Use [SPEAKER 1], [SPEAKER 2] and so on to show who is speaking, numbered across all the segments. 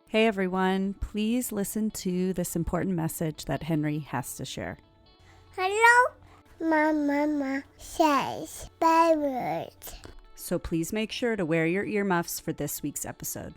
[SPEAKER 1] Hey everyone, please listen to this important message that Henry has to share.
[SPEAKER 2] Hello, my mama says bad words.
[SPEAKER 1] So please make sure to wear your earmuffs for this week's episode.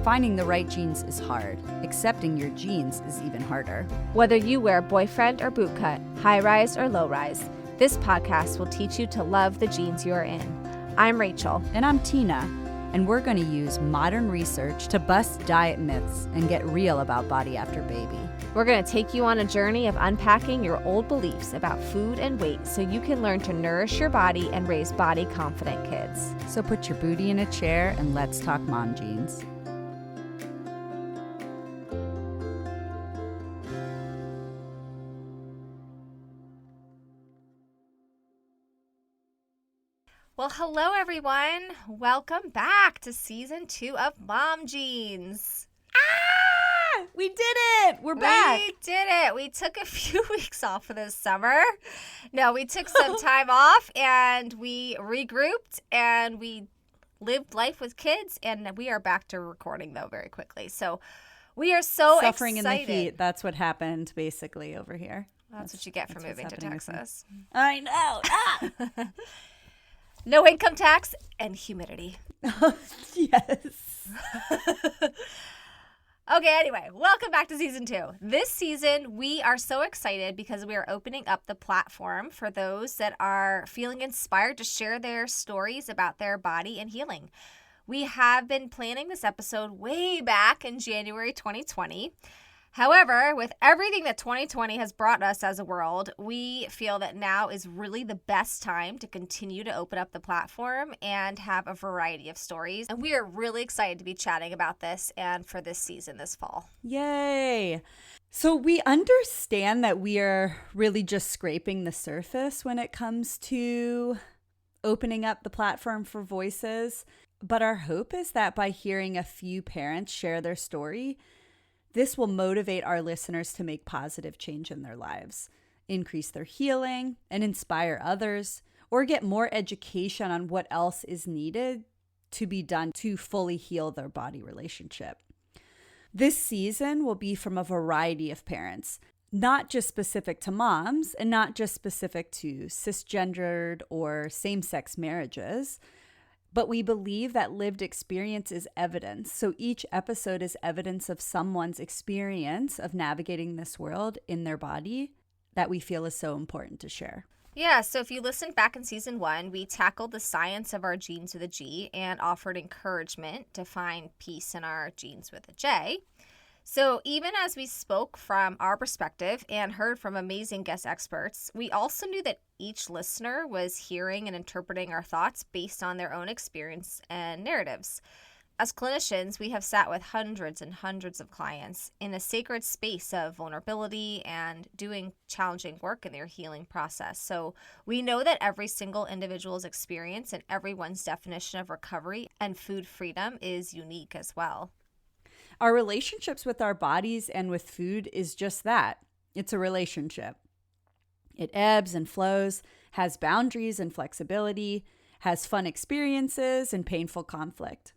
[SPEAKER 1] Finding the right genes is hard. Accepting your genes is even harder.
[SPEAKER 3] Whether you wear boyfriend or bootcut, high-rise or low-rise, this podcast will teach you to love the genes you're in. I'm Rachel.
[SPEAKER 1] And I'm Tina, and we're going to use modern research to bust diet myths and get real about body after baby.
[SPEAKER 3] We're going to take you on a journey of unpacking your old beliefs about food and weight so you can learn to nourish your body and raise body-confident kids.
[SPEAKER 1] So put your booty in a chair and let's talk mom genes.
[SPEAKER 3] Well, hello everyone. Welcome back to season 2 of Mom Genes.
[SPEAKER 1] We did it! We're back!
[SPEAKER 3] We did it. We took a few weeks off for this summer. No, we took some time off and we regrouped and we lived life with kids, and we are back to recording though very quickly. So we are so
[SPEAKER 1] Suffering
[SPEAKER 3] excited.
[SPEAKER 1] in the heat. That's what happened basically over here.
[SPEAKER 3] That's what you get for moving to Texas.
[SPEAKER 1] I know.
[SPEAKER 3] No income tax and humidity.
[SPEAKER 1] Yes.
[SPEAKER 3] Okay, anyway, welcome back to season 2. This season, we are so excited because we are opening up the platform for those that are feeling inspired to share their stories about their body and healing. We have been planning this episode way back in January 2020. However, with everything that 2020 has brought us as a world, we feel that now is really the best time to continue to open up the platform and have a variety of stories. And we are really excited to be chatting about this and for this season this fall.
[SPEAKER 1] Yay. So we understand that we are really just scraping the surface when it comes to opening up the platform for voices. But our hope is that by hearing a few parents share their story, this will motivate our listeners to make positive change in their lives, increase their healing, and inspire others, or get more education on what else is needed to be done to fully heal their body relationship. This season will be from a variety of parents, not just specific to moms and not just specific to cisgendered or same-sex marriages, but we believe that lived experience is evidence. So each episode is evidence of someone's experience of navigating this world in their body that we feel is so important to share.
[SPEAKER 3] Yeah, so if you listened back in season 1, we tackled the science of our genes with a G and offered encouragement to find peace in our genes with a J. So even as we spoke from our perspective and heard from amazing guest experts, we also knew that each listener was hearing and interpreting our thoughts based on their own experience and narratives. As clinicians, we have sat with hundreds and hundreds of clients in a sacred space of vulnerability and doing challenging work in their healing process. So we know that every single individual's experience and everyone's definition of recovery and food freedom is unique as well.
[SPEAKER 1] Our relationships with our bodies and with food is just that. It's a relationship. It ebbs and flows, has boundaries and flexibility, has fun experiences and painful conflict.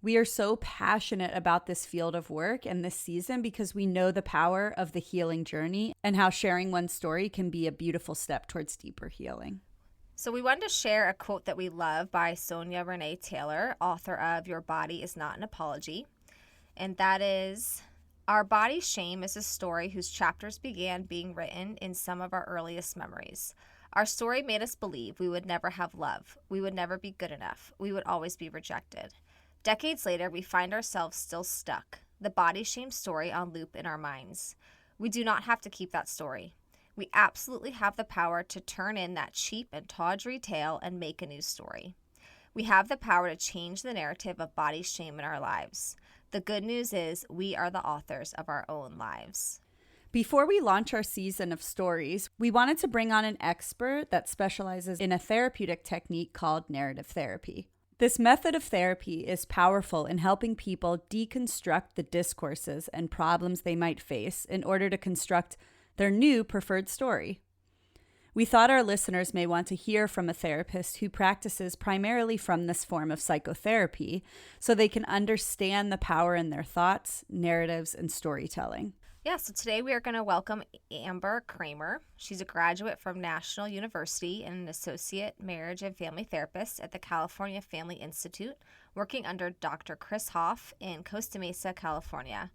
[SPEAKER 1] We are so passionate about this field of work and this season because we know the power of the healing journey and how sharing one's story can be a beautiful step towards deeper healing.
[SPEAKER 3] So we wanted to share a quote that we love by Sonia Renee Taylor, author of Your Body is Not an Apology. And that is, our body shame is a story whose chapters began being written in some of our earliest memories. Our story made us believe we would never have love. We would never be good enough. We would always be rejected. Decades later, we find ourselves still stuck, the body shame story on loop in our minds. We do not have to keep that story. We absolutely have the power to turn in that cheap and tawdry tale and make a new story. We have the power to change the narrative of body shame in our lives. The good news is we are the authors of our own lives.
[SPEAKER 1] Before we launch our season of stories, we wanted to bring on an expert that specializes in a therapeutic technique called narrative therapy. This method of therapy is powerful in helping people deconstruct the discourses and problems they might face in order to construct their new preferred story. We thought our listeners may want to hear from a therapist who practices primarily from this form of psychotherapy so they can understand the power in their thoughts, narratives, and storytelling.
[SPEAKER 3] Yeah, so today we are going to welcome Amber Kramer. She's a graduate from National University and an associate marriage and family therapist at the California Family Institute, working under Dr. Chris Hoff in Costa Mesa, California.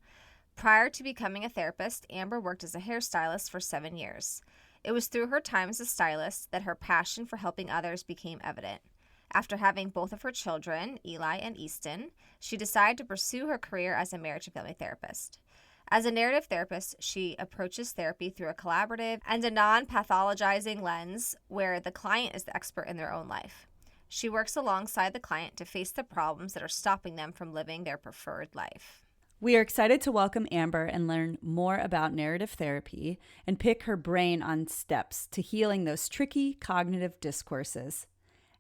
[SPEAKER 3] Prior to becoming a therapist, Amber worked as a hairstylist for 7 years. It was through her time as a stylist that her passion for helping others became evident. After having both of her children, Eli and Easton, she decided to pursue her career as a marriage and family therapist. As a narrative therapist, she approaches therapy through a collaborative and a non-pathologizing lens where the client is the expert in their own life. She works alongside the client to face the problems that are stopping them from living their preferred life.
[SPEAKER 1] We are excited to welcome Amber and learn more about narrative therapy and pick her brain on steps to healing those tricky cognitive discourses.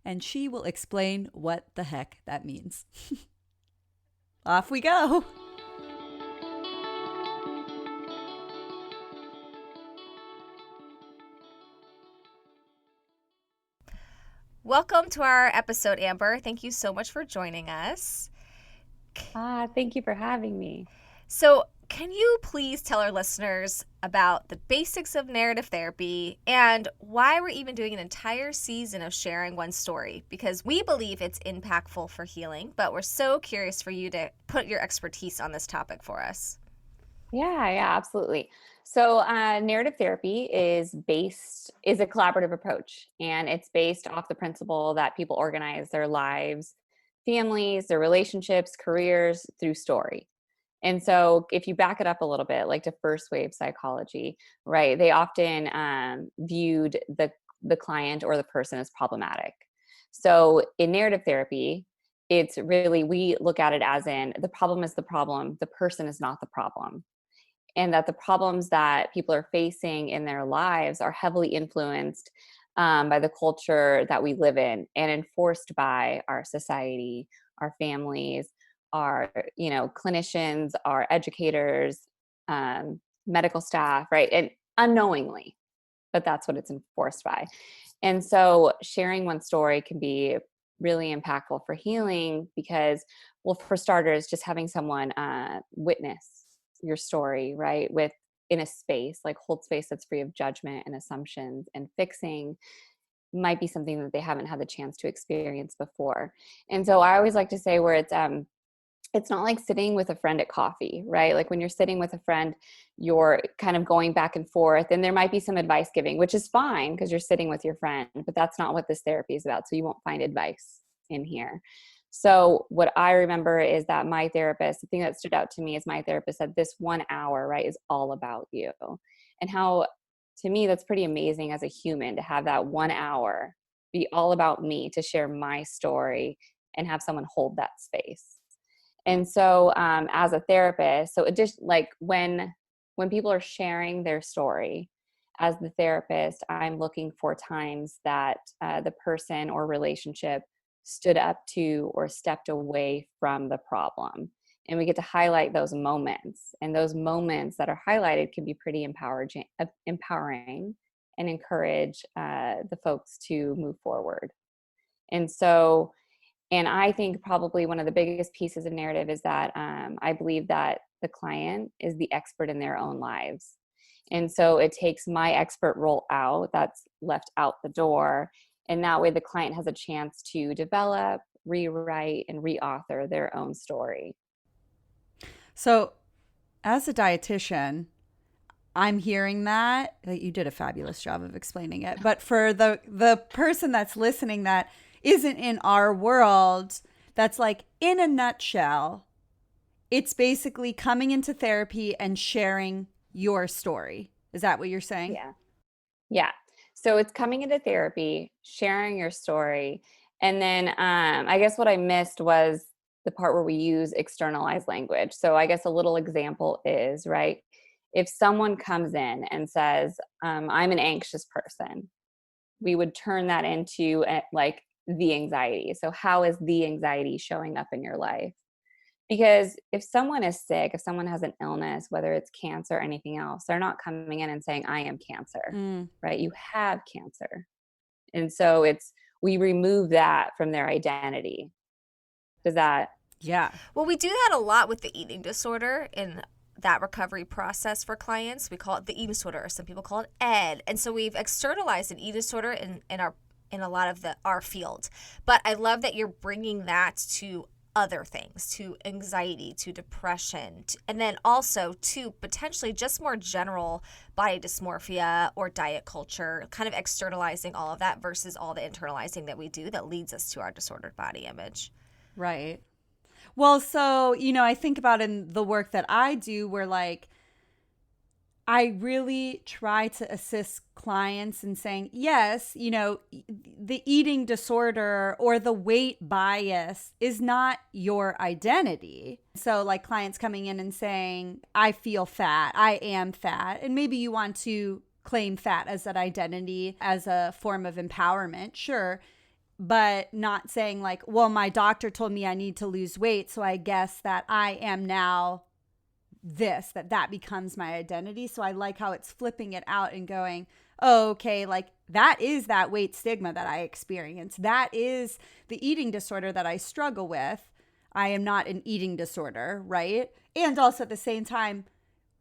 [SPEAKER 1] And she will explain what the heck that means. Off we go.
[SPEAKER 3] Welcome to our episode, Amber. Thank you so much for joining us.
[SPEAKER 4] Thank you for having me.
[SPEAKER 3] So, can you please tell our listeners about the basics of narrative therapy and why we're even doing an entire season of sharing one story? Because we believe it's impactful for healing, but we're so curious for you to put your expertise on this topic for us.
[SPEAKER 4] Yeah, absolutely. So narrative therapy is a collaborative approach, and it's based off the principle that people organize their lives, families, their relationships, careers through story. And so if you back it up a little bit, like to first wave psychology, right, they often viewed the client or the person as problematic. So in narrative therapy, it's really, we look at it as in the problem is the problem, the person is not the problem. And that the problems that people are facing in their lives are heavily influenced by the culture that we live in and enforced by our society, our families, our clinicians, our educators, medical staff, right? And unknowingly, but that's what it's enforced by. And so sharing one story can be really impactful for healing because, well, for starters, just having someone witness your story, right, in a space, like hold space that's free of judgment and assumptions and fixing, might be something that they haven't had the chance to experience before. And so I always like to say where it's not like sitting with a friend at coffee, right? Like when you're sitting with a friend, you're kind of going back and forth, and there might be some advice giving, which is fine because you're sitting with your friend, but that's not what this therapy is about. So you won't find advice in here. So what I remember is that my therapist, the thing that stood out to me is my therapist said this 1 hour, right, is all about you. And how, to me, that's pretty amazing as a human to have that 1 hour be all about me, to share my story and have someone hold that space. And so as a therapist, so it just like when people are sharing their story, as the therapist, I'm looking for times that the person or relationship stood up to or stepped away from the problem. And we get to highlight those moments. And those moments that are highlighted can be pretty empowering and encourage the folks to move forward. And so, and I think probably one of the biggest pieces of narrative is that I believe that the client is the expert in their own lives. And so it takes my expert role out, that's left out the door. And that way the client has a chance to develop, rewrite, and reauthor their own story.
[SPEAKER 1] So as a dietitian, I'm hearing that you did a fabulous job of explaining it. But for the person that's listening that isn't in our world, that's like, in a nutshell, it's basically coming into therapy and sharing your story. Is that what you're saying?
[SPEAKER 4] Yeah. So it's coming into therapy, sharing your story. And then I guess what I missed was the part where we use externalized language. So I guess a little example is, right, if someone comes in and says, I'm an anxious person, we would turn that into like the anxiety. So how is the anxiety showing up in your life? Because if someone is sick, if someone has an illness, whether it's cancer or anything else, they're not coming in and saying, I am cancer,
[SPEAKER 1] Mm,
[SPEAKER 4] right? You have cancer. And so we remove that from their identity. Does that?
[SPEAKER 1] yeah.
[SPEAKER 3] Well, we do that a lot with the eating disorder in that recovery process for clients. We call it the eating disorder, or some people call it ED. And so we've externalized an eating disorder in a lot of our field. But I love that you're bringing that to other things, to anxiety, to depression, and then also to potentially just more general body dysmorphia or diet culture, kind of externalizing all of that versus all the internalizing that we do that leads us to our disordered body image.
[SPEAKER 1] Right. Well, so, I think about in the work that I do where like I really try to assist clients in saying, yes, the eating disorder or the weight bias is not your identity. So, like clients coming in and saying, I feel fat, I am fat. And maybe you want to claim fat as that identity as a form of empowerment, sure. But not saying, like, well, my doctor told me I need to lose weight. So I guess that I am now that becomes my identity. So I like how it's flipping it out and going, oh, okay, like that is that weight stigma that I experience. That is the eating disorder that I struggle with. I am not an eating disorder, right? And also at the same time,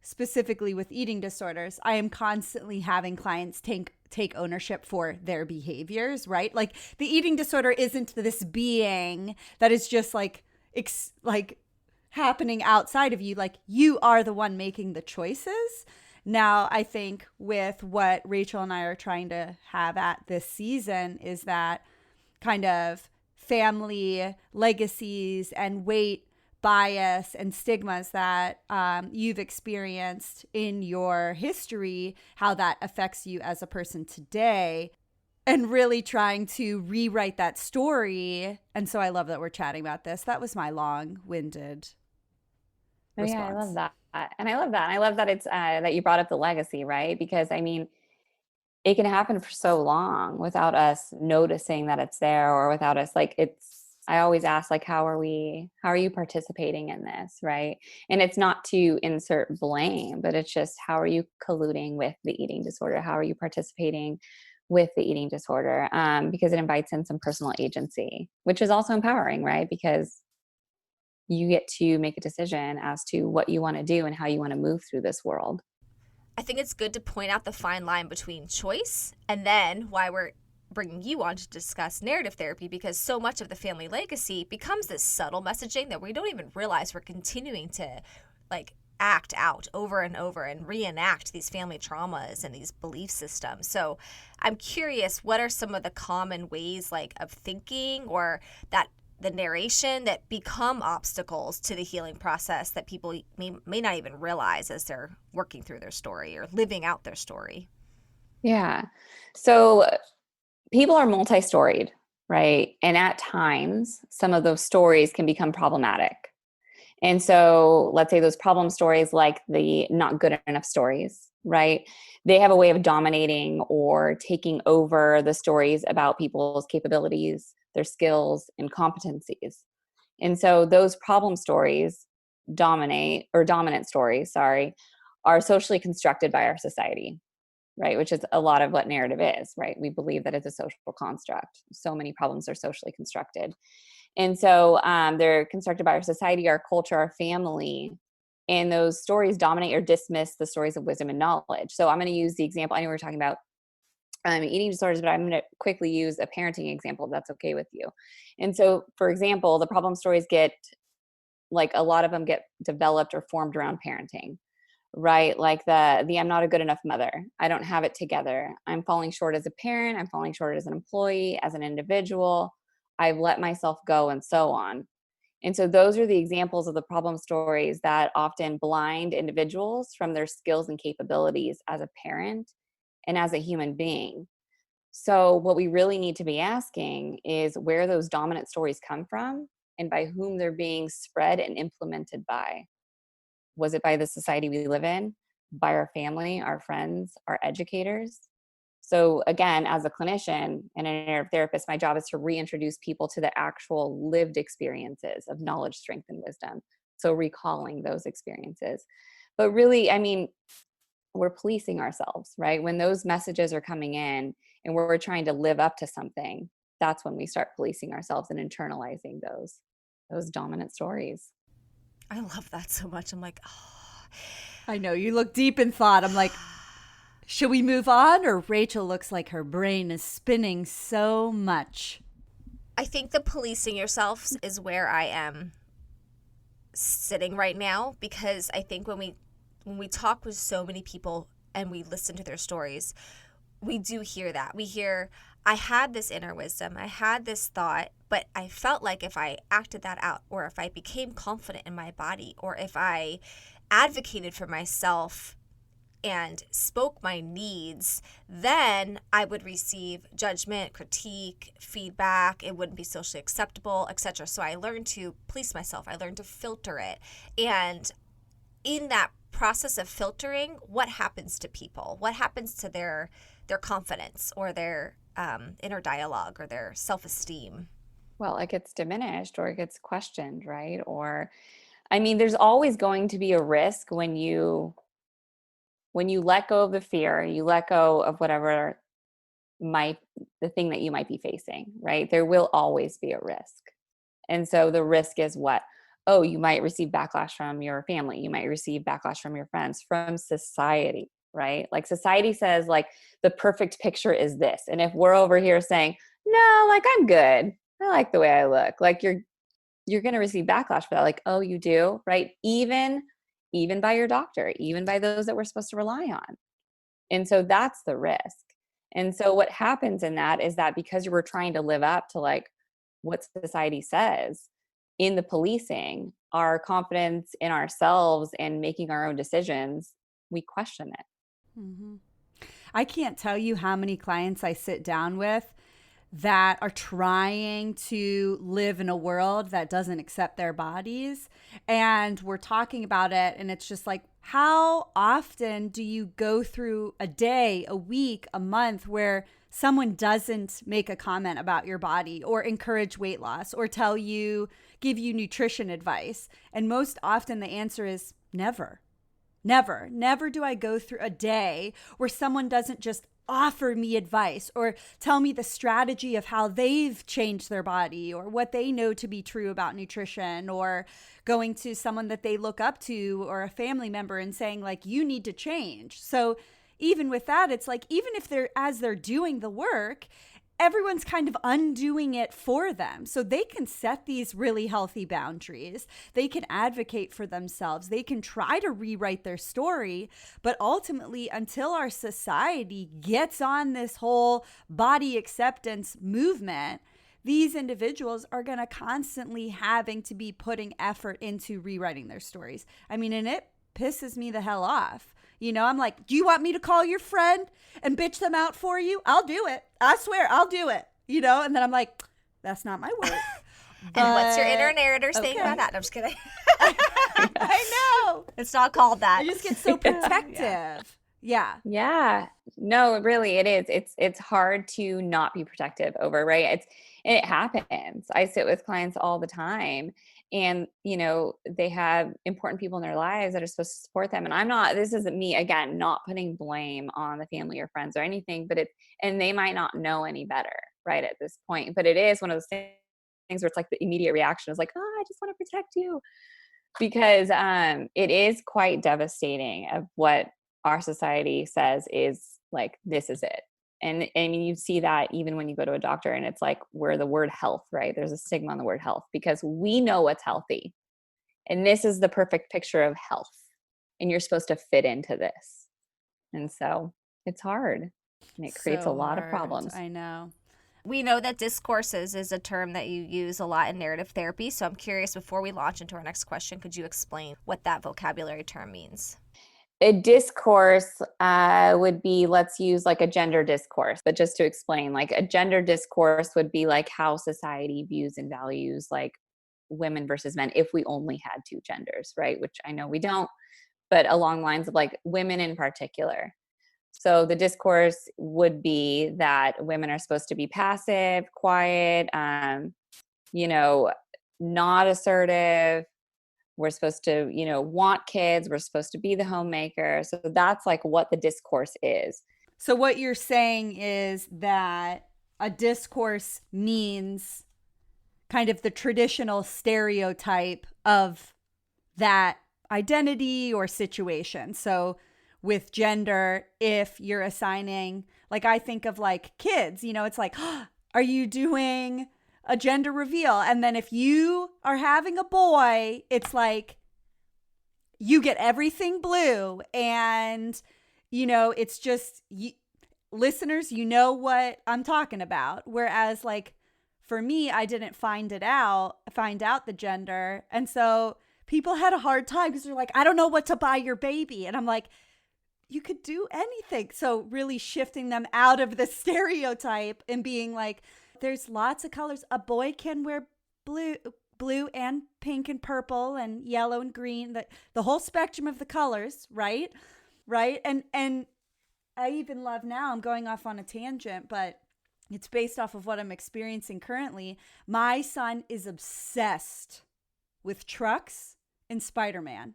[SPEAKER 1] specifically with eating disorders, I am constantly having clients take ownership for their behaviors, right? Like the eating disorder isn't this being that is just like happening outside of you. Like you are the one making the choices. Now, I think with what Rachel and I are trying to have at this season is that kind of family legacies and weight bias and stigmas that you've experienced in your history, how that affects you as a person today, and really trying to rewrite that story. And so I love that we're chatting about this. That was my long-winded
[SPEAKER 4] Oh, yeah, I
[SPEAKER 1] response.
[SPEAKER 4] love that. And I love that. And I love that it's that you brought up the legacy, right? Because I mean, it can happen for so long without us noticing that it's there, or without us I always ask, like, how are you participating in this, right? And it's not to insert blame, but it's just, how are you colluding with the eating disorder? How are you participating with the eating disorder? Because it invites in some personal agency, which is also empowering, right? Because you get to make a decision as to what you want to do and how you want to move through this world.
[SPEAKER 3] I think it's good to point out the fine line between choice and then why we're bringing you on to discuss narrative therapy, because so much of the family legacy becomes this subtle messaging that we don't even realize we're continuing to like act out over and over and reenact these family traumas and these belief systems. So I'm curious, what are some of the common ways like of thinking or that the narration that become obstacles to the healing process that people may not even realize as they're working through their story or living out their story?
[SPEAKER 4] Yeah. So people are multi-storied, right? And at times, some of those stories can become problematic. And so let's say those problem stories, like the not good enough stories, right? They have a way of dominating or taking over the stories about people's capabilities, their skills, and competencies. And so those problem stories dominant stories, are socially constructed by our society, right? Which is a lot of what narrative is, right? We believe that it's a social construct. So many problems are socially constructed. And so they're constructed by our society, our culture, our family. And those stories dominate or dismiss the stories of wisdom and knowledge. So I'm going to use the example. I know we're talking about eating disorders, but I'm going to quickly use a parenting example if that's okay with you. And so, for example, the problem stories a lot of them get developed or formed around parenting, right? Like the I'm not a good enough mother. I don't have it together. I'm falling short as a parent. I'm falling short as an employee, as an individual. I've let myself go, and so on. And so those are the examples of the problem stories that often blind individuals from their skills and capabilities as a parent and as a human being. So what we really need to be asking is where those dominant stories come from and by whom they're being spread and implemented by. Was it by the society we live in, by our family, our friends, our educators? So again, as a clinician and a narrative therapist, my job is to reintroduce people to the actual lived experiences of knowledge, strength, and wisdom. So recalling those experiences. But really, I mean, we're policing ourselves, right? When those messages are coming in and we're trying to live up to something, that's when we start policing ourselves and internalizing those dominant stories.
[SPEAKER 3] I love that so much. I'm like, oh.
[SPEAKER 1] I know, you look deep in thought. I'm like, should we move on? Or Rachel looks like her brain is spinning so much.
[SPEAKER 3] I think the policing yourselves is where I am sitting right now, because I think when we talk with so many people and we listen to their stories, we do hear that. We hear, I had this inner wisdom, I had this thought, but I felt like if I acted that out, or if I became confident in my body, or if I advocated for myself and spoke my needs, then I would receive judgment, critique, feedback. It wouldn't be socially acceptable, etc. So I learned to police myself. I learned to filter it. And in that process of filtering, what happens to people? What happens to their confidence, or their inner dialogue, or their self-esteem?
[SPEAKER 4] Well, it gets diminished, or it gets questioned, right? Or, I mean, there's always going to be a risk when you let go of the fear, you let go of whatever the thing that you might be facing, right? There will always be a risk. And so the risk is what? Oh, you might receive backlash from your family. You might receive backlash from your friends, from society, right? Like society says, like, the perfect picture is this. And if we're over here saying, no, like, I'm good, I like the way I look, like, you're going to receive backlash for that. Like, oh, you do, right? Even by your doctor, even by those that we're supposed to rely on. And so that's the risk. And so what happens in that is that because we're trying to live up to like what society says, in the policing, our confidence in ourselves and making our own decisions, we question it.
[SPEAKER 1] Mm-hmm. I can't tell you how many clients I sit down with that are trying to live in a world that doesn't accept their bodies. And we're talking about it, and it's just like, how often do you go through a day, a week, a month where someone doesn't make a comment about your body, or encourage weight loss, or give you nutrition advice? And most often the answer is never. Never do I go through a day where someone doesn't just offer me advice, or tell me the strategy of how they've changed their body, or what they know to be true about nutrition, or going to someone that they look up to, or a family member, and saying like, you need to change. So even with that, it's like, even if as they're doing the work, everyone's kind of undoing it for them. So they can set these really healthy boundaries. They can advocate for themselves. They can try to rewrite their story. But ultimately, until our society gets on this whole body acceptance movement, these individuals are going to constantly having to be putting effort into rewriting their stories. I mean, and it pisses me the hell off. You know, I'm like, do you want me to call your friend and bitch them out for you? I'll do it. I swear, I'll do it. You know, and then I'm like, that's not my word.
[SPEAKER 3] And what's your inner narrator saying about that? No, I'm just kidding.
[SPEAKER 1] I know.
[SPEAKER 3] It's not called that.
[SPEAKER 1] I just get so protective. Yeah.
[SPEAKER 4] No, really, it is. It's hard to not be protective over, right? It happens. I sit with clients all the time, and you know, they have important people in their lives that are supposed to support them. And this isn't me, again, not putting blame on the family or friends or anything, but and they might not know any better, right, at this point. But it is one of those things where it's like the immediate reaction is like, oh, I just want to protect you, because it is quite devastating of what our society says is like, this is it. And I mean, you see that even when you go to a doctor, and it's like, where the word health, right? There's a stigma on the word health, because we know what's healthy. And this is the perfect picture of health. And you're supposed to fit into this. And so it's hard. And it creates a lot of problems.
[SPEAKER 1] I know.
[SPEAKER 3] We know that discourses is a term that you use a lot in narrative therapy. So I'm curious, before we launch into our next question, could you explain what that vocabulary term means?
[SPEAKER 4] A discourse would be, let's use like a gender discourse, but just to explain, like a gender discourse would be like how society views and values like women versus men, if we only had two genders, right? Which I know we don't, but along lines of like women in particular. So the discourse would be that women are supposed to be passive, quiet, not assertive. We're supposed to, want kids. We're supposed to be the homemaker. So that's like what the discourse is.
[SPEAKER 1] So what you're saying is that a discourse means kind of the traditional stereotype of that identity or situation. So with gender, if you're assigning, like I think of like kids, it's like, oh, are you doing a gender reveal? And then if you are having a boy, it's like you get everything blue, and it's just listeners, what I'm talking about. Whereas like for me, I didn't find out the gender, and so people had a hard time because they're like, I don't know what to buy your baby. And I'm like, you could do anything. So really shifting them out of the stereotype and being like, there's lots of colors. A boy can wear blue and pink and purple and yellow and green, the whole spectrum of the colors, right? And I even love now, I'm going off on a tangent, but it's based off of what I'm experiencing currently. My son is obsessed with trucks and Spider-Man,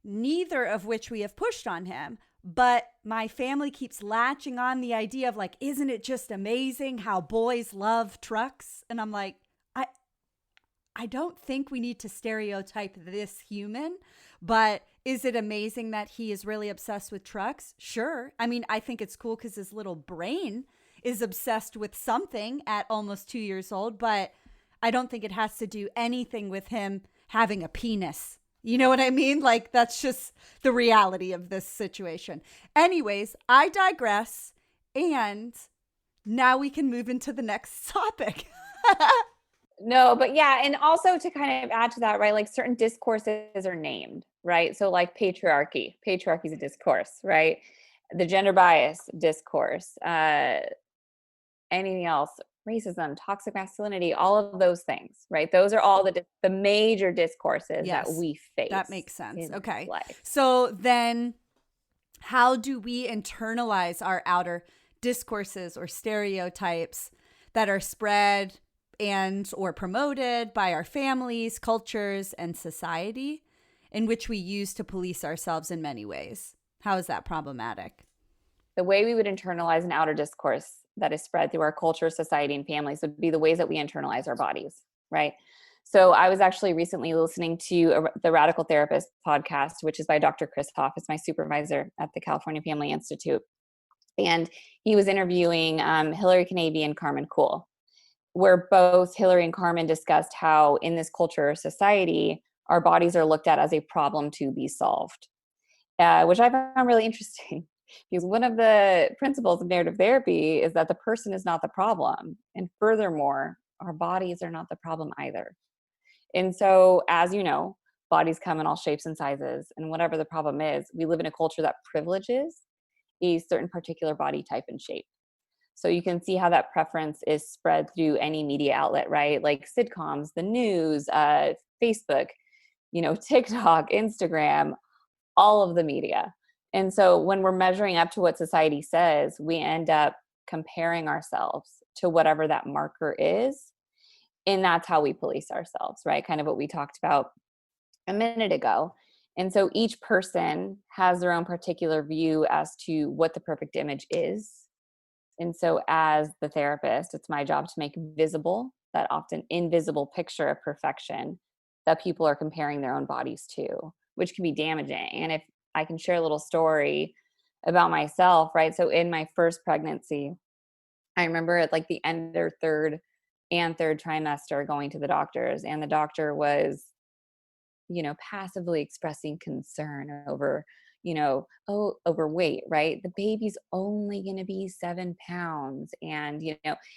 [SPEAKER 1] neither of which we have pushed on him. But my family keeps latching on the idea of like, isn't it just amazing how boys love trucks? And I'm like, I don't think we need to stereotype this human, but is it amazing that he is really obsessed with trucks? Sure. I mean, I think it's cool because his little brain is obsessed with something at almost 2 years old, but I don't think it has to do anything with him having a penis. You know what I mean? Like, that's just the reality of this situation. Anyways, I digress. And now we can move into the next topic.
[SPEAKER 4] No, but yeah. And also to kind of add to that, right? Like certain discourses are named, right? So like patriarchy is a discourse, right? The gender bias discourse, anything else, racism, toxic masculinity, all of those things, right? Those are all the major discourses that we face.
[SPEAKER 1] That makes sense. Okay.
[SPEAKER 4] Life.
[SPEAKER 1] So then how do we internalize our outer discourses or stereotypes that are spread and or promoted by our families, cultures, and society, in which we use to police ourselves in many ways? How is that problematic?
[SPEAKER 4] The way we would internalize an outer discourse that is spread through our culture, society, and families would be the ways that we internalize our bodies, right? So I was actually recently listening to the Radical Therapist podcast, which is by Dr. Chris Hoff. It's my supervisor at the California Family Institute. And he was interviewing Hillary Canaby and Carmen Cool, where both Hillary and Carmen discussed how in this culture or society, our bodies are looked at as a problem to be solved, which I found really interesting. Because one of the principles of narrative therapy is that the person is not the problem. And furthermore, our bodies are not the problem either. And so, as you know, bodies come in all shapes and sizes. And whatever the problem is, we live in a culture that privileges a certain particular body type and shape. So you can see how that preference is spread through any media outlet, right? Like sitcoms, the news, Facebook, TikTok, Instagram, all of the media. And so when we're measuring up to what society says, we end up comparing ourselves to whatever that marker is. And that's how we police ourselves, right? Kind of what we talked about a minute ago. And so each person has their own particular view as to what the perfect image is. And so as the therapist, it's my job to make visible that often invisible picture of perfection that people are comparing their own bodies to, which can be damaging. And if I can share a little story about myself, right? So in my first pregnancy, I remember at like the end of third trimester going to the doctors, and the doctor was, passively expressing concern over, overweight, right? The baby's only going to be 7 pounds. And,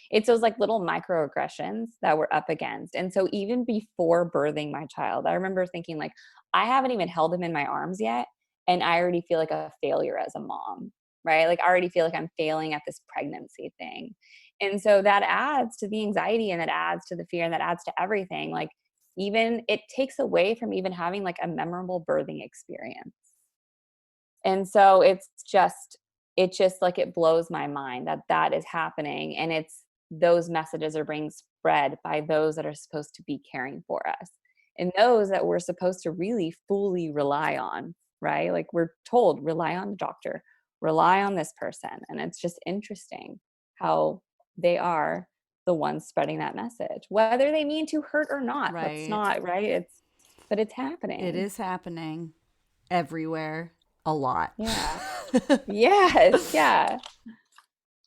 [SPEAKER 4] it's those like little microaggressions that we're up against. And so even before birthing my child, I remember thinking like, I haven't even held him in my arms yet. And I already feel like a failure as a mom, right? Like I already feel like I'm failing at this pregnancy thing. And so that adds to the anxiety, and that adds to the fear, and that adds to everything. Like even it takes away from even having like a memorable birthing experience. And so it's it just like, it blows my mind that that is happening. And it's those messages are being spread by those that are supposed to be caring for us and those that we're supposed to really fully rely on, right? Like we're told, rely on the doctor, rely on this person. And it's just interesting how they are the ones spreading that message, whether they mean to hurt or not. Let's
[SPEAKER 1] Right.
[SPEAKER 4] not, right? But it's happening.
[SPEAKER 1] It is happening everywhere a lot.
[SPEAKER 4] Yeah. Yes. Yeah.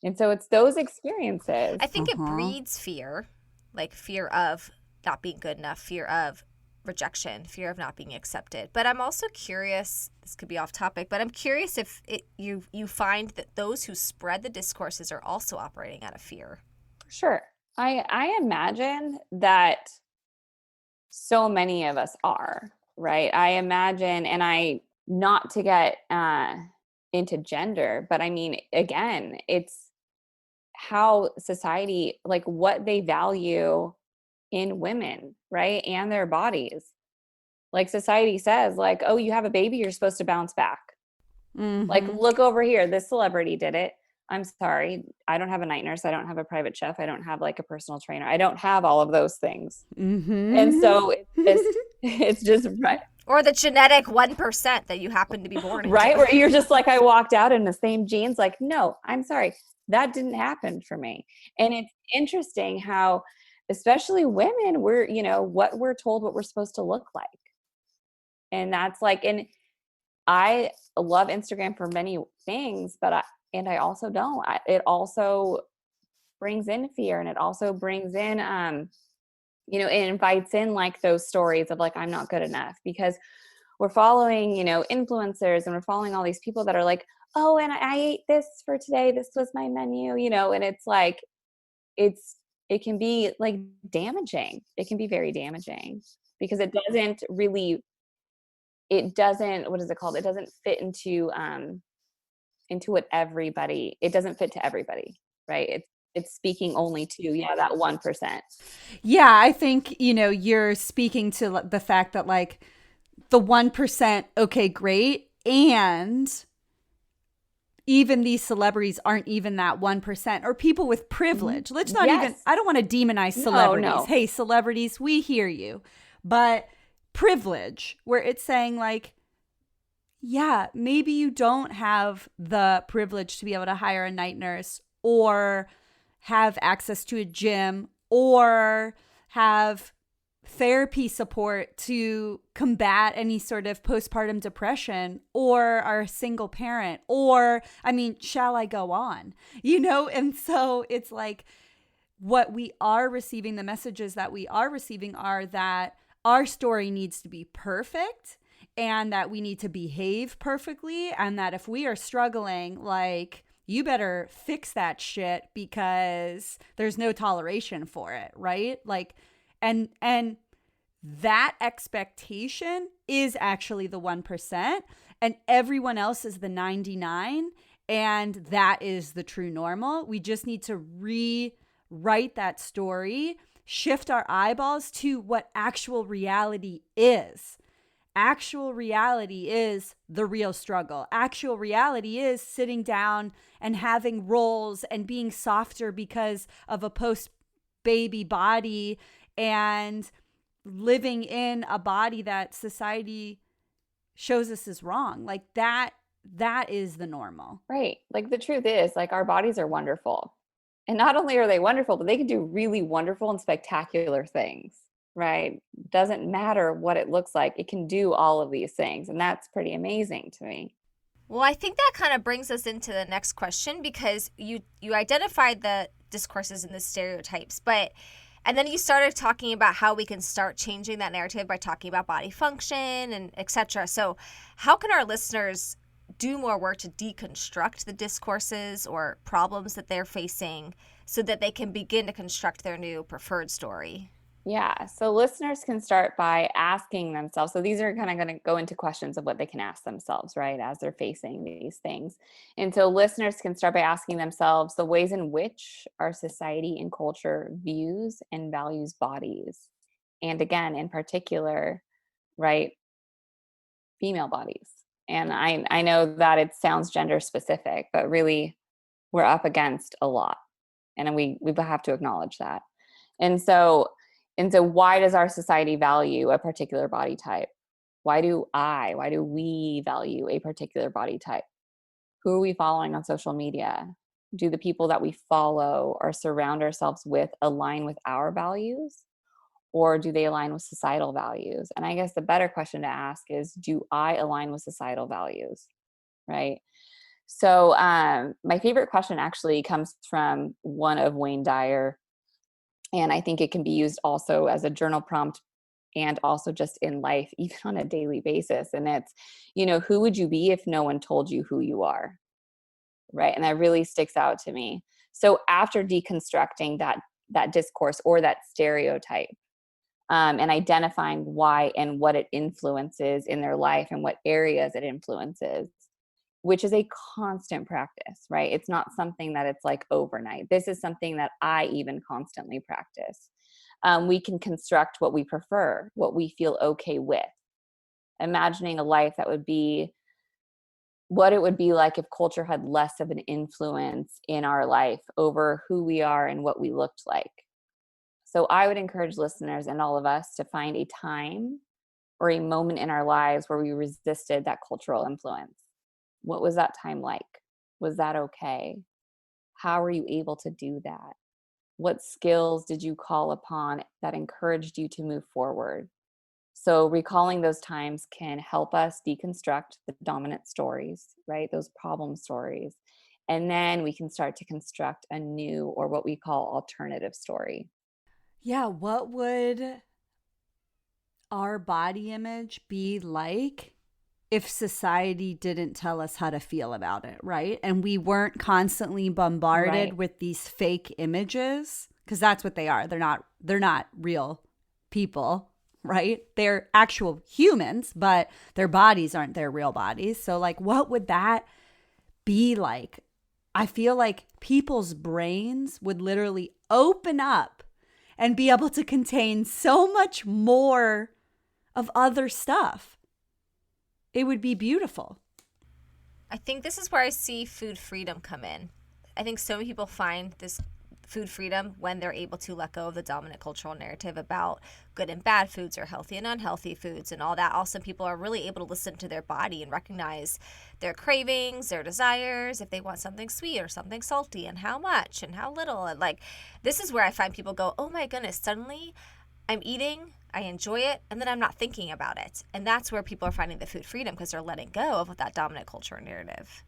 [SPEAKER 4] And so it's those experiences.
[SPEAKER 3] I think it breeds fear, like fear of not being good enough, fear of rejection, fear of not being accepted. But I'm also curious, this could be off topic, but I'm curious if you find that those who spread the discourses are also operating out of fear.
[SPEAKER 4] Sure. I imagine that so many of us are, right? I imagine, and not to get into gender, but I mean, again, it's how society, like what they value in women, right? And their bodies. Like society says, like, oh, you have a baby, you're supposed to bounce back. Like, look over here, this celebrity did it. I'm sorry, I don't have a night nurse, I don't have a private chef, I don't have like a personal trainer, I don't have all of those things. And so it's just right.
[SPEAKER 3] Or the genetic 1% that you happen to be born into.
[SPEAKER 4] Right, where you're just like, I walked out in the same jeans, like, no, I'm sorry, that didn't happen for me. And it's interesting how, especially women, we're, what we're told what we're supposed to look like. And that's like, and I love Instagram for many things, but I also don't. It also brings in fear, and it also brings in, it invites in like those stories of like, I'm not good enough, because we're following, influencers, and we're following all these people that are like, oh, and I ate this for today. This was my menu, and it's like, it can be like damaging. It can be very damaging because it doesn't, what is it called? It doesn't fit into what everybody, it doesn't fit to everybody, right? It's speaking only to, that 1%.
[SPEAKER 1] Yeah, I think, you're speaking to the fact that like the 1%, okay, great. And even these celebrities aren't even that 1%, or people with privilege. Let's not even, I don't want to demonize celebrities. No. Hey, celebrities, we hear you. But privilege, where it's saying like, yeah, maybe you don't have the privilege to be able to hire a night nurse, or have access to a gym, or have therapy support to combat any sort of postpartum depression, or are a single parent, or, I mean, shall I go on? And so it's like, what we are receiving, the messages that we are receiving are that our story needs to be perfect, and that we need to behave perfectly, and that if we are struggling, like, you better fix that shit because there's no toleration for it, right? Like, and that expectation is actually the 1%, and everyone else is the 99, and that is the true normal. We just need to rewrite that story, shift our eyeballs to what actual reality is. Actual reality is the real struggle. Actual reality is sitting down and having roles and being softer because of a post-baby body, and living in a body that society shows us is wrong. Like that is the normal.
[SPEAKER 4] Right. Like the truth is, like, our bodies are wonderful. And not only are they wonderful, but they can do really wonderful and spectacular things. Right? Doesn't matter what it looks like. It can do all of these things. And that's pretty amazing to me.
[SPEAKER 3] Well, I think that kind of brings us into the next question, because you identified the discourses and the stereotypes, and then you started talking about how we can start changing that narrative by talking about body function and etc. So how can our listeners do more work to deconstruct the discourses or problems that they're facing so that they can begin to construct their new preferred story?
[SPEAKER 4] Yeah. So listeners can start by asking themselves. So these are kind of going to go into questions of what they can ask themselves, right, as they're facing these things. And so listeners can start by asking themselves the ways in which our society and culture views and values bodies. And again, in particular, right, female bodies. And I know that it sounds gender specific, but really we're up against a lot. And we have to acknowledge that. And so why does our society value a particular body type? Why do we value a particular body type? Who are we following on social media? Do the people that we follow or surround ourselves with align with our values? Or do they align with societal values? And I guess the better question to ask is, do I align with societal values? Right? So my favorite question actually comes from one of Wayne Dyer. And I think it can be used also as a journal prompt and also just in life, even on a daily basis. And it's, who would you be if no one told you who you are? Right. And that really sticks out to me. So after deconstructing that discourse or that stereotype, and identifying why and what it influences in their life and what areas it influences, which is a constant practice, right? It's not something that it's like overnight. This is something that I even constantly practice. We can construct what we prefer, what we feel okay with. Imagining a life that would be what it would be like if culture had less of an influence in our life over who we are and what we looked like. So I would encourage listeners and all of us to find a time or a moment in our lives where we resisted that cultural influence. What was that time like? Was that okay? How were you able to do that? What skills did you call upon that encouraged you to move forward? So recalling those times can help us deconstruct the dominant stories, right? Those problem stories. And then we can start to construct a new, or what we call alternative story.
[SPEAKER 1] Yeah, what would our body image be like if society didn't tell us how to feel about it, right? And we weren't constantly bombarded with these fake images, because that's what they are. They're not real people, right? They're actual humans, but their bodies aren't their real bodies. So like, what would that be like? I feel like people's brains would literally open up and be able to contain so much more of other stuff. It would be beautiful.
[SPEAKER 3] I think this is where I see food freedom come in. I think so many people find this food freedom when they're able to let go of the dominant cultural narrative about good and bad foods or healthy and unhealthy foods and all that. Also, people are really able to listen to their body and recognize their cravings, their desires, if they want something sweet or something salty, and how much and how little. And like, this is where I find people go, oh my goodness, suddenly I'm eating, I enjoy it, and then I'm not thinking about it. And that's where people are finding the food freedom, because they're letting go of that dominant culture narrative.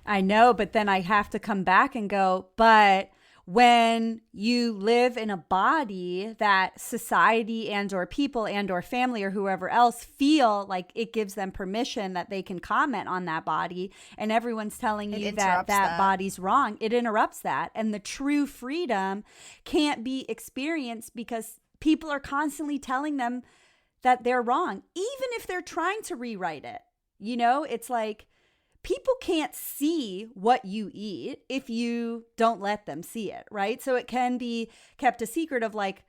[SPEAKER 1] I know, but then I have to come back and go, but when you live in a body that society and or people and or family or whoever else feel like it gives them permission that they can comment on that body, and everyone's telling you that body's wrong, it interrupts that. And the true freedom can't be experienced because people are constantly telling them that they're wrong, even if they're trying to rewrite it. It's like, people can't see what you eat if you don't let them see it, right? So it can be kept a secret of like,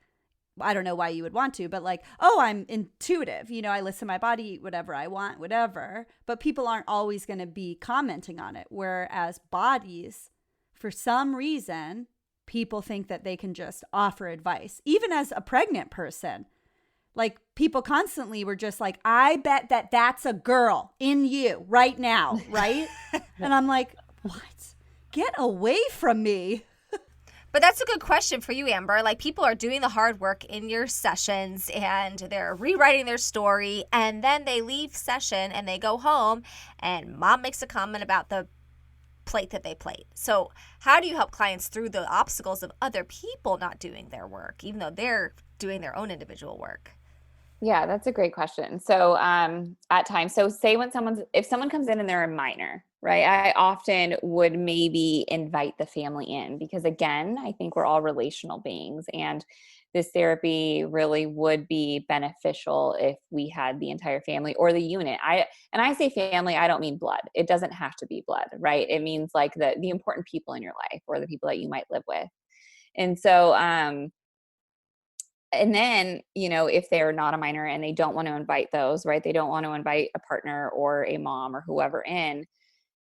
[SPEAKER 1] I don't know why you would want to, but like, oh, I'm intuitive. I listen to my body, eat whatever I want, whatever. But people aren't always going to be commenting on it. Whereas bodies, for some reason, people think that they can just offer advice. Even as a pregnant person, like people constantly were just like, I bet that that's a girl in you right now, right? And I'm like, what? Get away from me.
[SPEAKER 3] But that's a good question for you, Amber. Like, people are doing the hard work in your sessions and they're rewriting their story, and then they leave session and they go home and mom makes a comment about the plate that they plate. So how do you help clients through the obstacles of other people not doing their work, even though they're doing their own individual work?
[SPEAKER 4] Yeah, that's a great question. So at times, so say if someone comes in and they're a minor, right? I often would maybe invite the family in, because again, I think we're all relational beings, and this therapy really would be beneficial if we had the entire family or the unit. I say family, I don't mean blood. It doesn't have to be blood, right? It means like the important people in your life or the people that you might live with. And so And then, if they're not a minor and they don't want to invite those, right? They don't want to invite a partner or a mom or whoever in,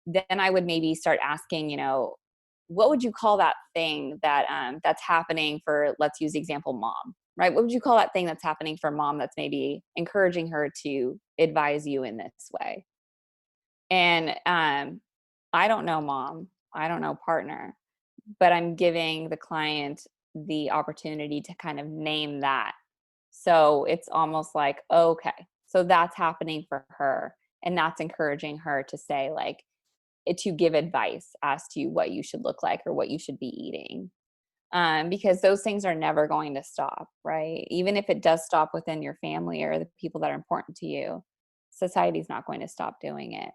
[SPEAKER 4] then I would maybe start asking, what would you call that thing that that's happening for, let's use the example, mom, right? What would you call that thing that's happening for mom that's maybe encouraging her to advise you in this way? And I don't know mom, I don't know partner, but I'm giving the client the opportunity to kind of name that. So it's almost like, okay, so that's happening for her. And that's encouraging her to say, like, to give advice as to what you should look like or what you should be eating. Because those things are never going to stop, right? Even if it does stop within your family or the people that are important to you, society's not going to stop doing it.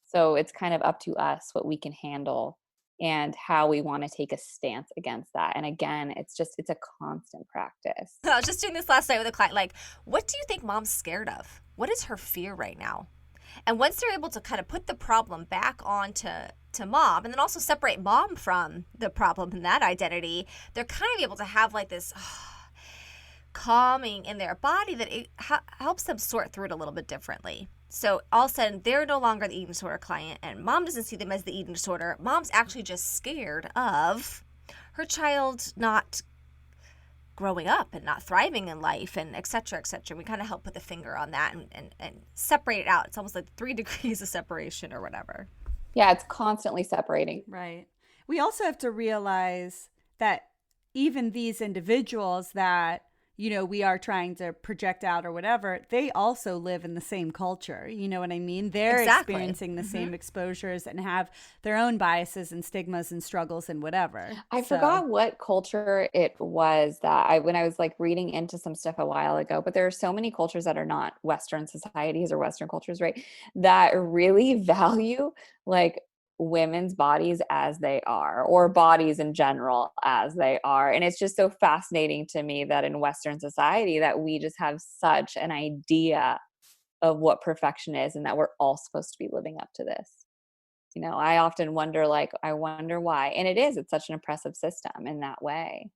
[SPEAKER 4] So it's kind of up to us what we can handle and how we want to take a stance against that. And again, it's a constant practice.
[SPEAKER 3] I was just doing this last night with a client. Like, what do you think mom's scared of? What is her fear right now? And once they're able to kind of put the problem back on to mom, and then also separate mom from the problem and that identity, they're kind of able to have like this calming in their body that it helps them sort through it a little bit differently. So all of a sudden, they're no longer the eating disorder client, and mom doesn't see them as the eating disorder. Mom's actually just scared of her child not growing up and not thriving in life, and et cetera, et cetera. We kind of help put the finger on that and separate it out. It's almost like 3 degrees of separation or whatever.
[SPEAKER 4] Yeah, it's constantly separating.
[SPEAKER 1] Right. We also have to realize that even these individuals that, we are trying to project out or whatever, they also live in the same culture. You know what I mean? They're
[SPEAKER 3] Exactly.
[SPEAKER 1] experiencing the same exposures and have their own biases and stigmas and struggles and whatever.
[SPEAKER 4] I forgot what culture it was that when I was like reading into some stuff a while ago, but there are so many cultures that are not Western societies or Western cultures, right? That really value like women's bodies as they are, or bodies in general as they are. And it's just so fascinating to me that in Western society that we just have such an idea of what perfection is and that we're all supposed to be living up to this. I often wonder, I wonder why. And it's such an oppressive system in that way.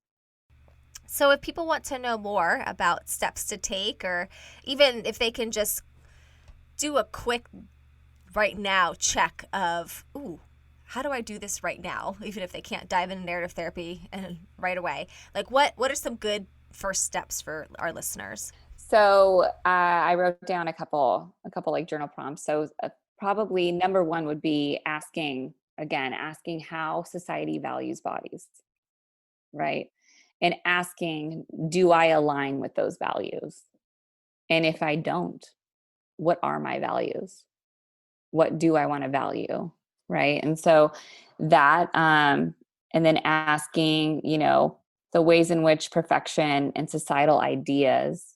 [SPEAKER 3] So if people want to know more about steps to take, or even if they can just do a quick right now check of, how do I do this right now? Even if they can't dive into narrative therapy and right away, like what are some good first steps for our listeners?
[SPEAKER 4] So I wrote down a couple like journal prompts. So probably number one would be asking how society values bodies, right? And asking, do I align with those values? And if I don't, what are my values? What do I want to value? Right. And so that, and then asking, the ways in which perfection and societal ideas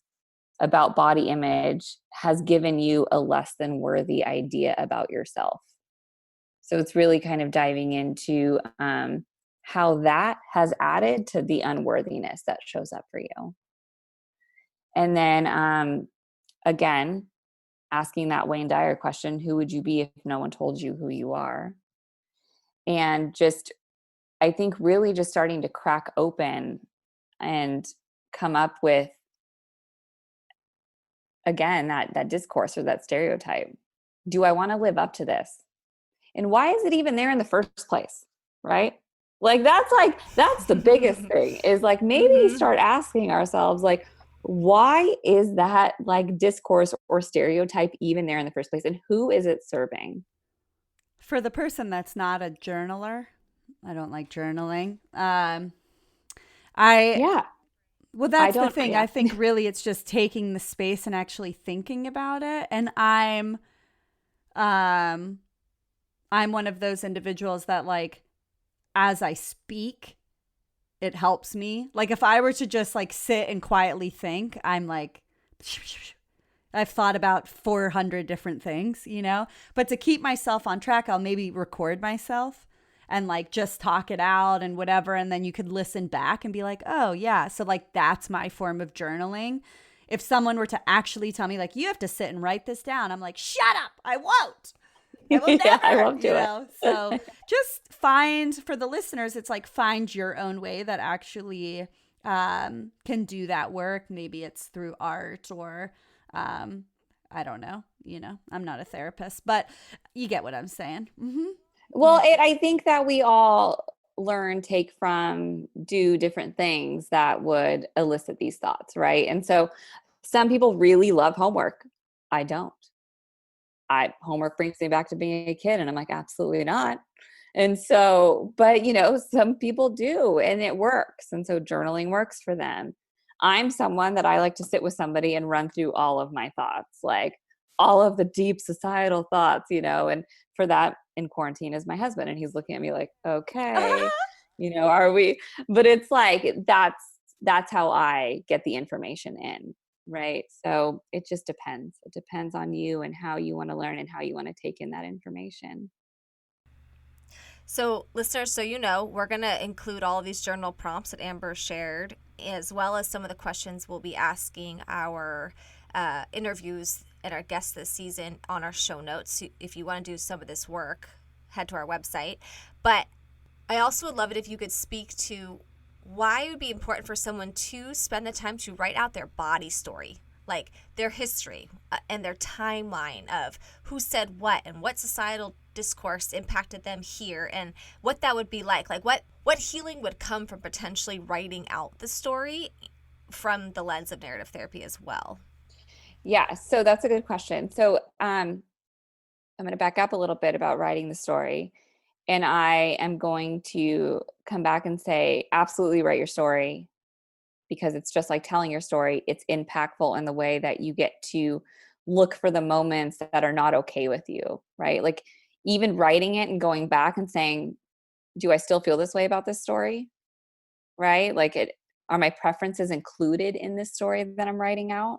[SPEAKER 4] about body image has given you a less than worthy idea about yourself. So it's really kind of diving into how that has added to the unworthiness that shows up for you. And then again, asking that Wayne Dyer question, who would you be if no one told you who you are? And just, I think really just starting to crack open and come up with, again, that discourse or that stereotype. Do I want to live up to this? And why is it even there in the first place? Right? That's the biggest thing is like maybe start asking ourselves, like, why is that like discourse or stereotype even there in the first place? And who is it serving?
[SPEAKER 1] For the person that's not a journaler, I don't like journaling. Well, that's the thing. Yeah. I think really it's just taking the space and actually thinking about it. And I'm one of those individuals that, like, as I speak, it helps me. Like, if I were to just like sit and quietly think, I'm like, I've thought about 400 different things, but to keep myself on track, I'll maybe record myself and like just talk it out and whatever. And then you could listen back and be like, oh yeah. So like, that's my form of journaling. If someone were to actually tell me like, you have to sit and write this down, I'm like, shut up. I won't. I will never,
[SPEAKER 4] I won't do it.
[SPEAKER 1] So just find, for the listeners, it's like find your own way that actually can do that work. Maybe it's through art or I don't know. I'm not a therapist, but you get what I'm saying.
[SPEAKER 4] Well, I think that we all learn, take from, do different things that would elicit these thoughts, right? And so some people really love homework. I don't. Homework brings me back to being a kid, and I'm like, absolutely not. And so, but some people do, and it works. And so journaling works for them. I'm someone that I like to sit with somebody and run through all of my thoughts, like all of the deep societal thoughts, and for that in quarantine is my husband, and he's looking at me like, okay, are we, but it's like, that's how I get the information in. Right. So it just depends. It depends on you and how you want to learn and how you want to take in that information.
[SPEAKER 3] So, listeners, we're going to include all of these journal prompts that Amber shared, as well as some of the questions we'll be asking our interviews and our guests this season on our show notes. If you want to do some of this work, head to our website. But I also would love it if you could speak to why it would be important for someone to spend the time to write out their body story, like their history and their timeline of who said what and what societal discourse impacted them here, and what that would be like what healing would come from potentially writing out the story from the lens of narrative therapy as well.
[SPEAKER 4] Yeah, so that's a good question. So I'm going to back up a little bit about writing the story. And I am going to come back and say, absolutely write your story, because it's just like telling your story. It's impactful in the way that you get to look for the moments that are not okay with you, right? Like even writing it and going back and saying, do I still feel this way about this story? Right? Like are my preferences included in this story that I'm writing out?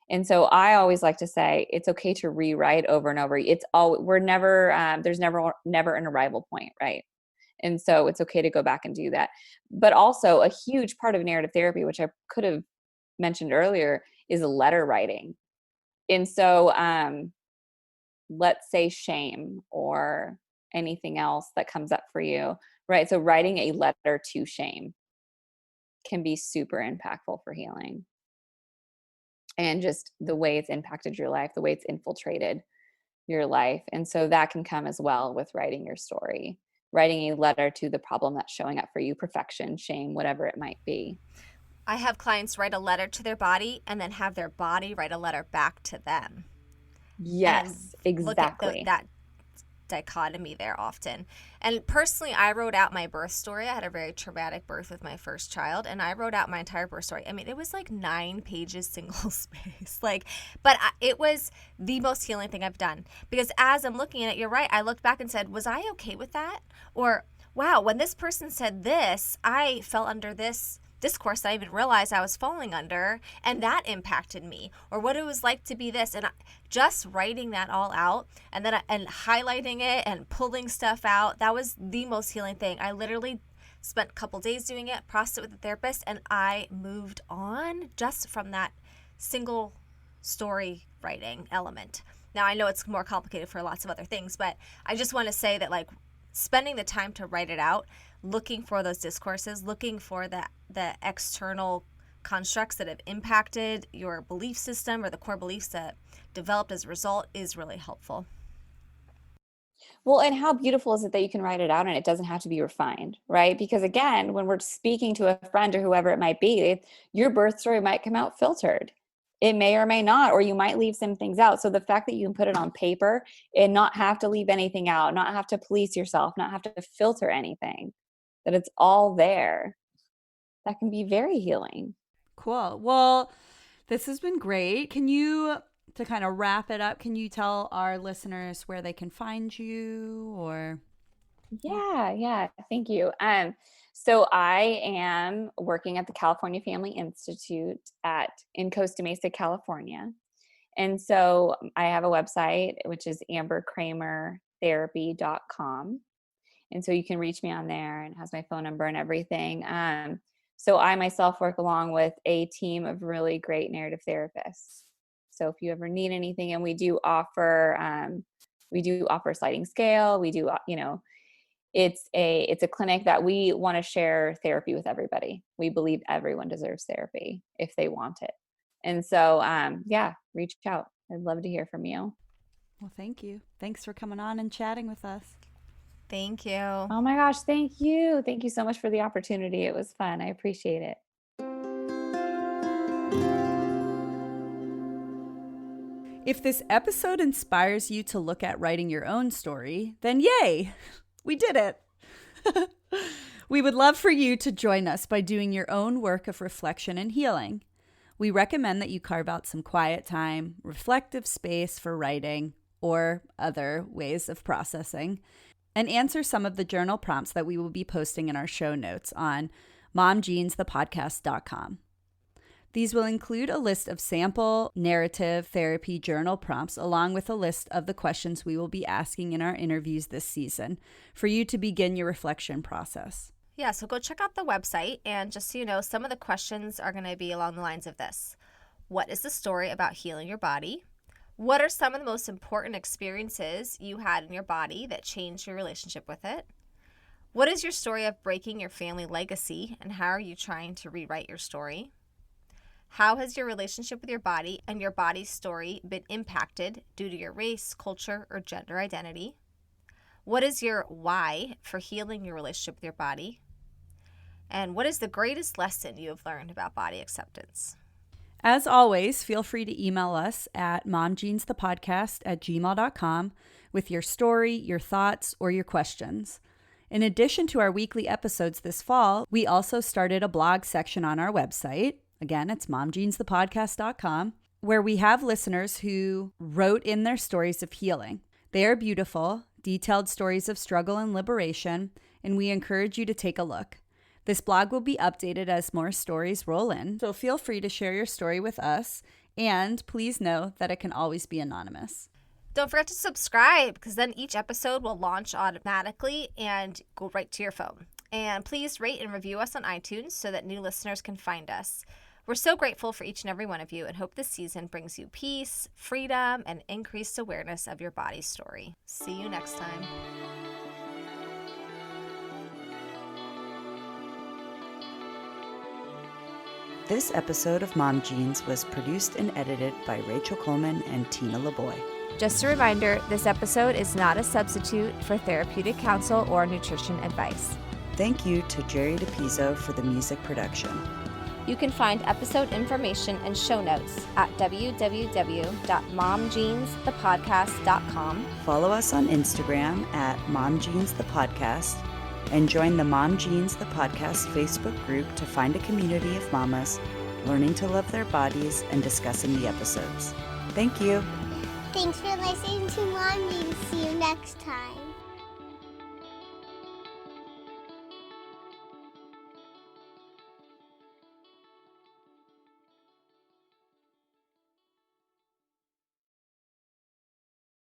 [SPEAKER 4] And so I always like to say it's okay to rewrite over and over. There's never an arrival point, right? And so it's okay to go back and do that. But also a huge part of narrative therapy, which I could have mentioned earlier, is letter writing. And so let's say shame or anything else that comes up for you, right? So writing a letter to shame can be super impactful for healing. And just the way it's impacted your life, the way it's infiltrated your life. And so that can come as well with writing your story, writing a letter to the problem that's showing up for you, perfection, shame, whatever it might be.
[SPEAKER 3] I have clients write a letter to their body and then have their body write a letter back to them.
[SPEAKER 4] Yes, exactly.
[SPEAKER 3] Look at that dichotomy there often. And personally, I wrote out my birth story. I had a very traumatic birth with my first child, and I wrote out my entire birth story. I mean, it was like 9 pages single space. It was the most healing thing I've done, because as I'm looking at it, you're right, I looked back and said, was I okay with that? Or, wow, when this person said this, I fell under this discourse that I even realized I was falling under, and that impacted me, or what it was like to be this. And just writing that all out and highlighting it and pulling stuff out, that was the most healing thing. I literally spent a couple days doing it, processed it with a therapist, and I moved on just from that single story writing element. Now I know it's more complicated for lots of other things, but I just want to say that spending the time to write it out, looking for those discourses, looking for the external constructs that have impacted your belief system or the core beliefs that developed as a result, is really helpful.
[SPEAKER 4] Well, and how beautiful is it that you can write it out and it doesn't have to be refined, right? Because again, when we're speaking to a friend or whoever it might be, your birth story might come out filtered. It may or may not, or you might leave some things out. So the fact that you can put it on paper and not have to leave anything out, not have to police yourself, not have to filter anything, that it's all there, that can be very healing.
[SPEAKER 1] Cool. Well, this has been great. To kind of wrap it up, can you tell our listeners where they can find you? Or
[SPEAKER 4] Yeah, thank you. So I am working at the California Family Institute in Costa Mesa, California. And so I have a website, which is amberkramertherapy.com. And so you can reach me on there, and it has my phone number and everything. So I myself work along with a team of really great narrative therapists. So if you ever need anything, and we do offer sliding scale, we do, it's a clinic that we want to share therapy with everybody. We believe everyone deserves therapy if they want it. And so, yeah, reach out. I'd love to hear from you.
[SPEAKER 1] Well, thank you. Thanks for coming on and chatting with us.
[SPEAKER 3] Thank you.
[SPEAKER 4] Oh my gosh, thank you. Thank you so much for the opportunity. It was fun. I appreciate it.
[SPEAKER 1] If this episode inspires you to look at writing your own story, then yay, we did it. We would love for you to join us by doing your own work of reflection and healing. We recommend that you carve out some quiet time, reflective space for writing or other ways of processing, and answer some of the journal prompts that we will be posting in our show notes on momjeansthepodcast.com. These will include a list of sample narrative therapy journal prompts, along with a list of the questions we will be asking in our interviews this season for you to begin your reflection process.
[SPEAKER 3] Yeah, so go check out the website, and just so you know, some of the questions are going to be along the lines of this. What is the story about healing your body? What are some of the most important experiences you had in your body that changed your relationship with it? What is your story of breaking your family legacy, and how are you trying to rewrite your story? How has your relationship with your body and your body's story been impacted due to your race, culture, or gender identity? What is your why for healing your relationship with your body? And what is the greatest lesson you have learned about body acceptance?
[SPEAKER 1] As always, feel free to email us at momjeansthepodcast@gmail.com with your story, your thoughts, or your questions. In addition to our weekly episodes this fall, we also started a blog section on our website. Again, it's momjeansthepodcast.com, where we have listeners who wrote in their stories of healing. They are beautiful, detailed stories of struggle and liberation, and we encourage you to take a look. This blog will be updated as more stories roll in, so feel free to share your story with us, and please know that it can always be anonymous.
[SPEAKER 3] Don't forget to subscribe, because then each episode will launch automatically and go right to your phone. And please rate and review us on iTunes so that new listeners can find us. We're so grateful for each and every one of you and hope this season brings you peace, freedom, and increased awareness of your body's story. See you next time.
[SPEAKER 1] This episode of Mom Jeans was produced and edited by Rachel Coleman and Tina LeBoy.
[SPEAKER 3] Just a reminder, this episode is not a substitute for therapeutic counsel or nutrition advice.
[SPEAKER 1] Thank you to Jerry DePizzo for the music production.
[SPEAKER 3] You can find episode information and show notes at www.momjeansthepodcast.com.
[SPEAKER 1] Follow us on Instagram at momjeansthepodcast and join the Mom Jeans the Podcast Facebook group to find a community of mamas learning to love their bodies and discussing the episodes. Thank you.
[SPEAKER 2] Thanks for listening to Mom Jeans. See you next time.